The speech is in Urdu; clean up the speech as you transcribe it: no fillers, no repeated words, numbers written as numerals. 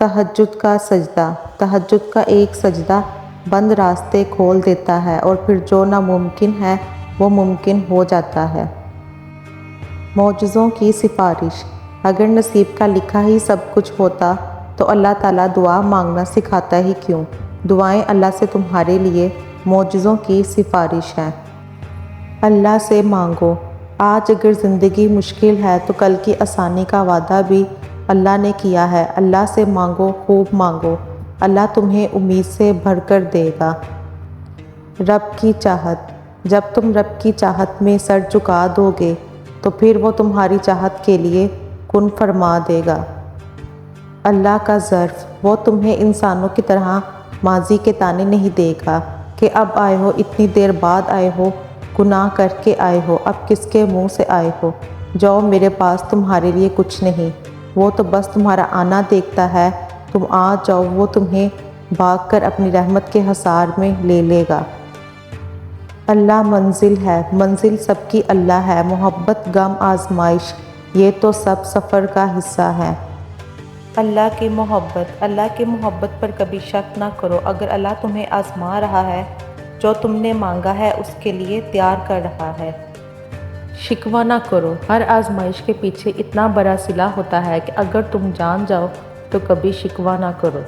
تہجد کا سجدہ۔ تہجد کا ایک سجدہ بند راستے کھول دیتا ہے اور پھر جو ناممکن ہے وہ ممکن ہو جاتا ہے۔ معجزوں کی سفارش۔ اگر نصیب کا لکھا ہی سب کچھ ہوتا تو اللہ تعالیٰ دعا مانگنا سکھاتا ہی کیوں؟ دعائیں اللہ سے تمہارے لیے معجزوں کی سفارش ہیں۔ اللہ سے مانگو۔ آج اگر زندگی مشکل ہے تو کل کی آسانی کا وعدہ بھی اللہ نے کیا ہے۔ اللہ سے مانگو، خوب مانگو، اللہ تمہیں امید سے بھر کر دے گا۔ رب کی چاہت۔ جب تم رب کی چاہت میں سر جھکا دو گے تو پھر وہ تمہاری چاہت کے لیے کن فرما دے گا۔ اللہ کا ظرف۔ وہ تمہیں انسانوں کی طرح ماضی کے تانے نہیں دے گا کہ اب آئے ہو، اتنی دیر بعد آئے ہو، گناہ کر کے آئے ہو، اب کس کے منہ سے آئے ہو؟ جاؤ، میرے پاس تمہارے لیے کچھ نہیں۔ وہ تو بس تمہارا آنا دیکھتا ہے، تم آ جاؤ، وہ تمہیں بھاگ کر اپنی رحمت کے حصار میں لے لے گا۔ اللہ منزل ہے، منزل سب کی اللہ ہے۔ محبت، غم، آزمائش، یہ تو سب سفر کا حصہ ہے۔ اللہ کی محبت پر کبھی شک نہ کرو۔ اگر اللہ تمہیں آزما رہا ہے، جو تم نے مانگا ہے اس کے لیے تیار کر رہا ہے۔ شکوہ نہ کرو۔ ہر آزمائش کے پیچھے اتنا بڑا صلہ ہوتا ہے کہ اگر تم جان جاؤ تو کبھی شکوہ نہ کرو۔